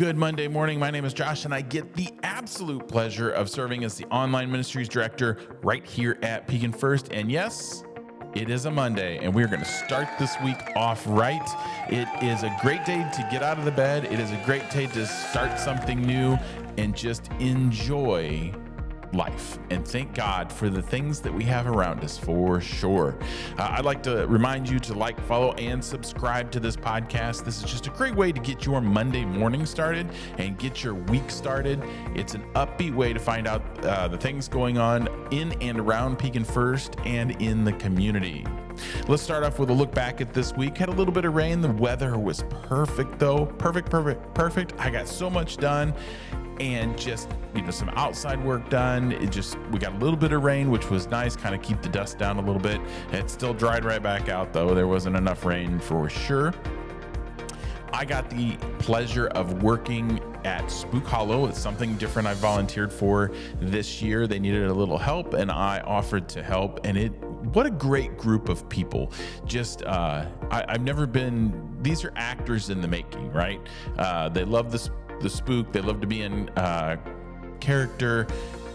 Good Monday morning. My name is Josh, and I get the absolute pleasure of serving as the online ministries director right here at Pekin First. And yes, it is a Monday, and we're going to start this week off right. It is a great day to get out of the bed. It is a great day to start something new and just enjoy life and thank God for the things that we have around us for sure. I'd like to remind you to like, follow, and subscribe to this podcast. This is just a great way to get your Monday morning started and get your week started. It's an upbeat way to find out the things going on in and around Pekin First and in the community. Let's start off with a look back at this week. Had a little bit of rain. The weather was perfect though. Perfect. I got so much done. And just, some outside work done. We got a little bit of rain, which was nice, kind of keep the dust down a little bit. It still dried right back out though. There wasn't enough rain for sure. I got the pleasure of working at Spook Hollow. It's something different I volunteered for this year. They needed a little help and I offered to help, and what a great group of people. I've never been, these are actors in the making, right? They love the spook. They love to be in character,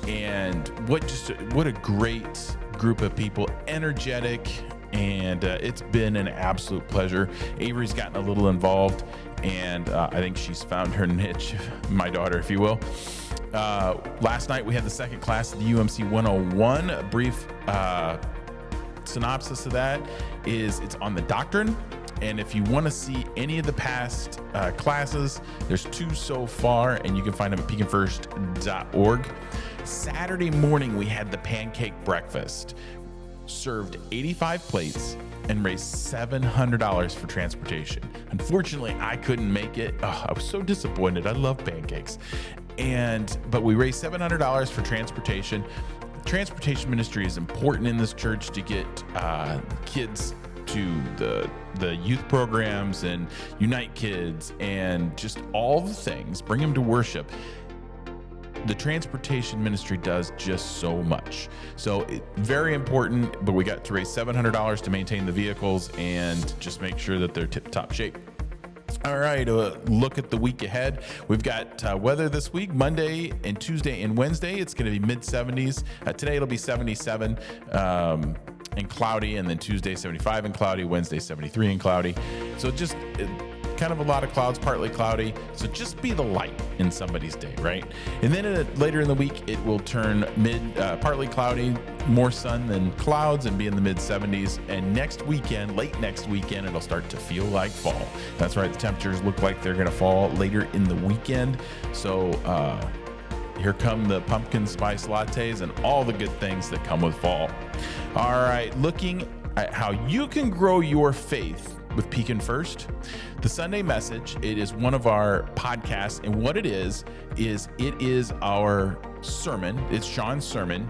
and what a great group of people, energetic, and it's been an absolute pleasure. Avery's gotten a little involved, and I think she's found her niche, my daughter, if you will. Last night we had the second class of the UMC 101. A brief synopsis of that is it's on the doctrine. And if you want to see any of the past classes, there's 2 so far, and you can find them at pekinfirst.org. Saturday morning, we had the pancake breakfast, served 85 plates, and raised $700 for transportation. Unfortunately, I couldn't make it. I was so disappointed. I love pancakes. But we raised $700 for transportation. Transportation ministry is important in this church to get kids to the youth programs and Unite Kids and just all the things, bring them to worship. The transportation ministry does just so much. So very important, but we got to raise $700 to maintain the vehicles and just make sure that they're tip-top shape. All right, look at the week ahead. We've got weather this week, Monday and Tuesday and Wednesday. It's going to be mid-70s. Today it'll be 77 and cloudy, and then Tuesday 75 and cloudy, Wednesday 73 and cloudy. So just kind of a lot of clouds, partly cloudy. So just be the light in somebody's day, right? And then later in the week, it will turn partly cloudy, more sun than clouds, and be in the mid 70s. And late next weekend, it'll start to feel like fall. That's right. The temperatures look like they're going to fall later in the weekend. So here come the pumpkin spice lattes and all the good things that come with fall. All right, looking at how you can grow your faith with Pekin First. The Sunday Message, it is one of our podcasts, and what it is our sermon. It's Sean's sermon,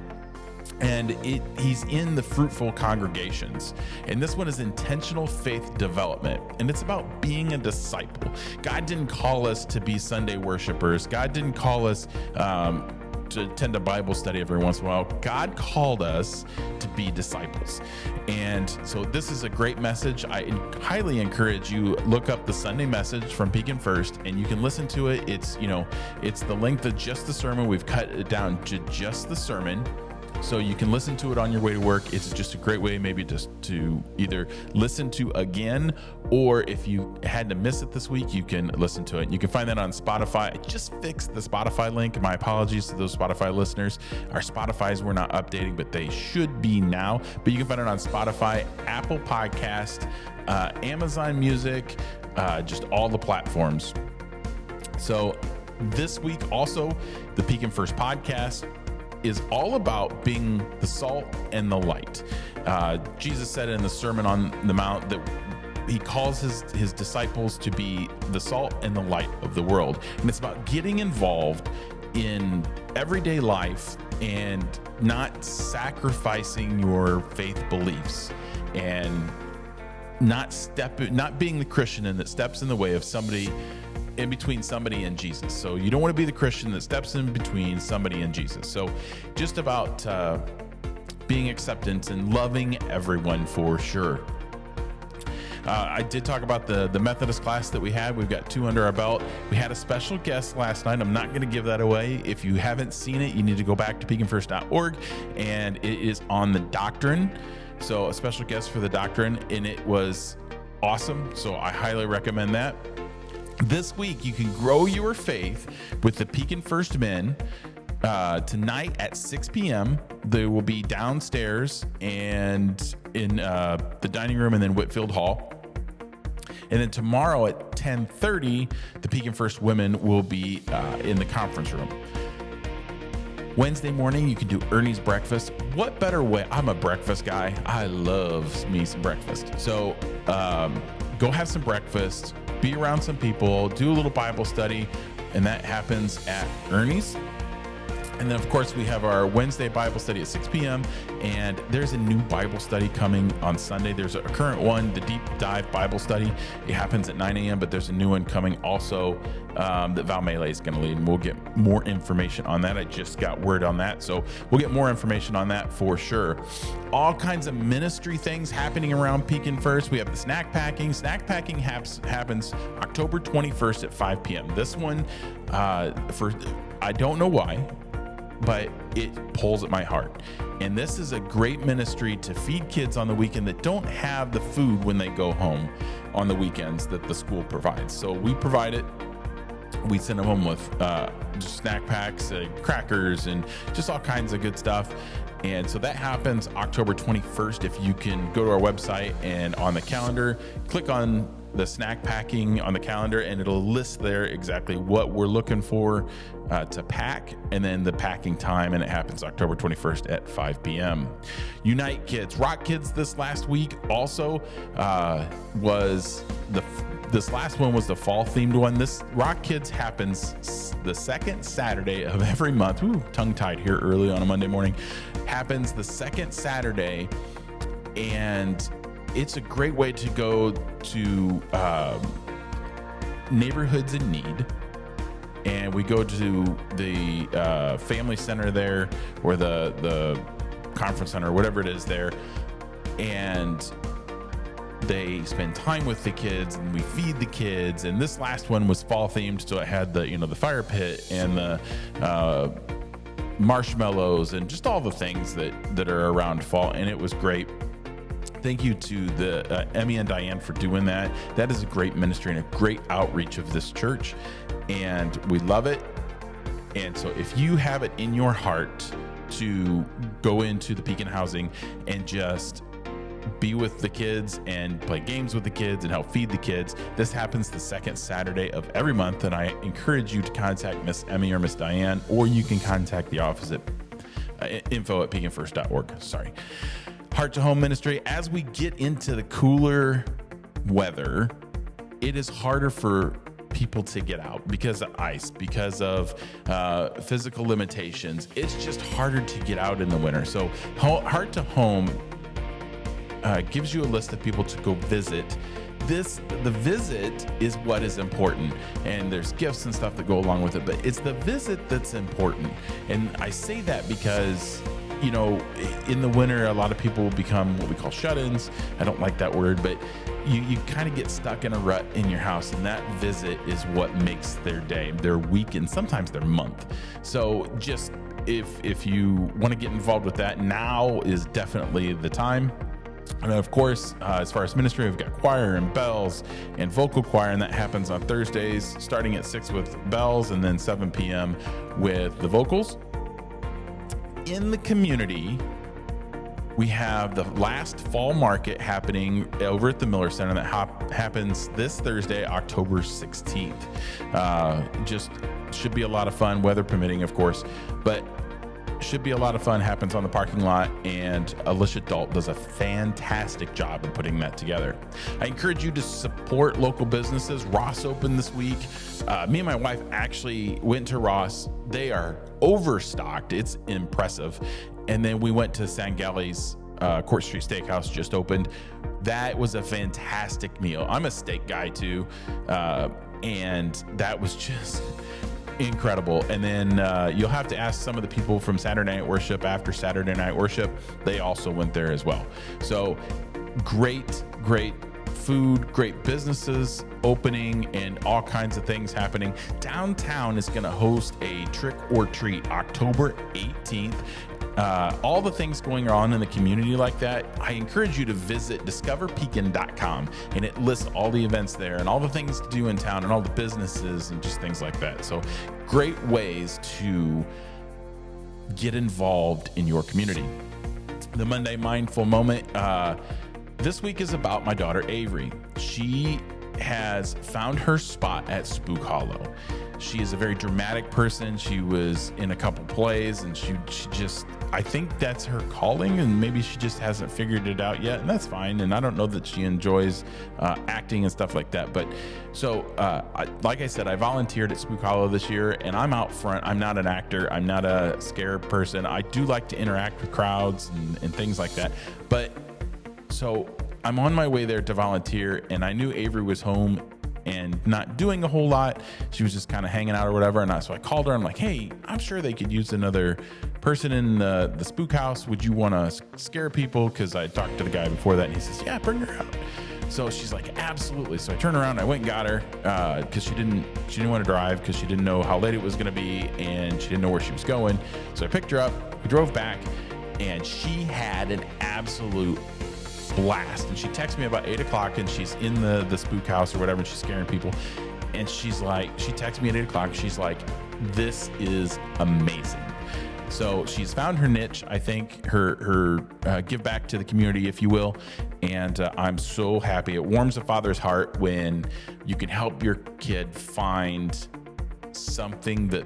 and he's in the fruitful congregations. And this one is intentional faith development, and it's about being a disciple. God didn't call us to be Sunday worshipers. God didn't call us to attend a Bible study every once in a while. God called us to be disciples. And so this is a great message. I highly encourage you, look up the Sunday Message from Pekin First, and you can listen to it. It's the length of just the sermon. We've cut it down to just the sermon, so you can listen to it on your way to work. It's just a great way maybe just to either listen to again, or if you had to miss it this week, you can listen to it. You can find that on Spotify. I just fixed the Spotify link. My apologies to those Spotify listeners. Our Spotifys were not updating, but they should be now. But you can find it on Spotify, Apple Podcast, Amazon Music, just all the platforms. So this week also, the Pekin First podcast is all about being the salt and the light. Jesus said in the Sermon on the Mount that he calls his disciples to be the salt and the light of the world. And it's about getting involved in everyday life and not sacrificing your faith beliefs, and not being the Christian that steps in the way of somebody, in between somebody and Jesus. So you don't want to be the Christian that steps in between somebody and Jesus. So just about being acceptance and loving everyone for sure. I did talk about the Methodist class that we had. We've got 2 under our belt. We had a special guest last night. I'm not going to give that away. If you haven't seen it, you need to go back to peakinfirst.org, and it is on the doctrine. So a special guest for the doctrine, and it was awesome. So I highly recommend that. This week, you can grow your faith with the Pekin First Men. Tonight at 6 p.m. They will be downstairs and in the dining room and then Whitfield Hall. And then tomorrow at 10:30, the Pekin First Women will be in the conference room. Wednesday morning, you can do Ernie's Breakfast. What better way? I'm a breakfast guy. I love me some breakfast. So go have some breakfast, be around some people, do a little Bible study, and that happens at Ernie's. And then, of course, we have our Wednesday Bible study at 6 p.m. And there's a new Bible study coming on Sunday. There's a current one, the Deep Dive Bible Study. It happens at 9 a.m., but there's a new one coming also that Val Melee is going to lead. And we'll get more information on that. I just got word on that. So we'll get more information on that for sure. All kinds of ministry things happening around Pekin First. We have the snack packing. Snack packing happens October 21st at 5 p.m. This one, I don't know why, but it pulls at my heart. And this is a great ministry to feed kids on the weekend that don't have the food when they go home on the weekends that the school provides. So we provide it. We send them home with just snack packs, crackers, and just all kinds of good stuff. And so that happens October 21st. If you can go to our website and on the calendar, click on the snack packing on the calendar, and it'll list there exactly what we're looking for to pack, and then the packing time, and it happens October 21st at 5 p.m. Unite Kids, Rock Kids this last week also this last one was the fall themed one. This Rock Kids happens the second Saturday of every month. Ooh, tongue tied here early on a Monday morning. Happens the second Saturday, and it's a great way to go to neighborhoods in need. And we go to the family center there, or the conference center, or whatever it is there. And they spend time with the kids, and we feed the kids. And this last one was fall themed. So it had the fire pit and the marshmallows and just all the things that are around fall. And it was great. Thank you to the Emmy and Diane for doing that. That is a great ministry and a great outreach of this church, and we love it. And so if you have it in your heart to go into the Pekin Housing and just be with the kids and play games with the kids and help feed the kids, this happens the second Saturday of every month. And I encourage you to contact Miss Emmy or Miss Diane, or you can contact the office at info@peakinfirst.org. Sorry. Heart to Home Ministry. As we get into the cooler weather, it is harder for people to get out because of ice, because of physical limitations. It's just harder to get out in the winter. So Heart to Home gives you a list of people to go visit. The visit is what is important, and there's gifts and stuff that go along with it, but it's the visit that's important. And I say that because in the winter, a lot of people become what we call shut-ins. I don't like that word, but you kind of get stuck in a rut in your house, and that visit is what makes their day, their week, and sometimes their month. So just if you want to get involved with that, now is definitely the time. And of course, as far as ministry, we've got choir and bells and vocal choir, and that happens on Thursdays, starting at 6 with bells, and then 7 p.m. with the vocals. In the community, we have the last fall market happening over at the Miller Center that happens this Thursday, October 16th. Just should be a lot of fun, weather permitting, of course, but should be a lot of fun. Happens on the parking lot, and Alicia Dalt does a fantastic job of putting that together. I encourage you to support local businesses. Ross opened this week. Me and my wife actually went to Ross. They are overstocked. It's impressive. And then we went to Sangalli's Court Street Steakhouse, just opened. That was a fantastic meal. I'm a steak guy too, and that was just incredible. And then you'll have to ask some of the people from Saturday Night Worship. After Saturday Night Worship, they also went there as well. So great food, great businesses opening, and all kinds of things happening. Downtown is going to host a trick or treat October 18th. All the things going on in the community like that, I encourage you to visit discoverpekin.com, and it lists all the events there and all the things to do in town and all the businesses and just things like that. So great ways to get involved in your community. The Monday Mindful Moment this week is about my daughter Avery. She has found her spot at Spook Hollow. She is a very dramatic person. She was in a couple plays, and she just, I think that's her calling, and maybe she just hasn't figured it out yet, and that's fine. And I don't know that she enjoys acting and stuff like that. But so, like I said, I volunteered at Spook Hollow this year, and I'm out front. I'm not an actor. I'm not a scare person. I do like to interact with crowds and things like that. But so I'm on my way there to volunteer, and I knew Avery was home and not doing a whole lot. She was just kind of hanging out or whatever. So I called her. I'm like, hey, I'm sure they could use another person in the spook house. Would you want to scare people? Because I talked to the guy before that, and he says, yeah, bring her out. So she's like, absolutely. So I turned around, and I went and got her because she didn't want to drive because she didn't know how late it was going to be, and she didn't know where she was going. So I picked her up. We drove back, and she had an absolute blast. And she texted me about 8 o'clock, and she's in the spook house or whatever, and she's scaring people. And she's like, she texted me at 8 o'clock. She's like, this is amazing. So she's found her niche, I think, her give back to the community, if you will. And I'm so happy. It warms a father's heart when you can help your kid find something that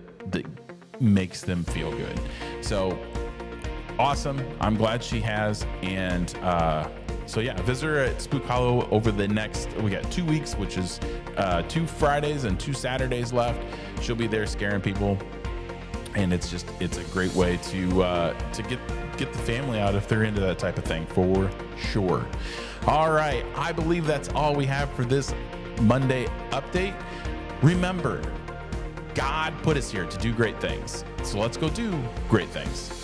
makes them feel good. So awesome. I'm glad she has. And so yeah, visit her at Spook Hollow over the next, we got 2 weeks, which is 2 Fridays and 2 Saturdays left. She'll be there scaring people. And it's a great way to get the family out if they're into that type of thing, for sure. All right. I believe that's all we have for this Monday update. Remember, God put us here to do great things. So let's go do great things.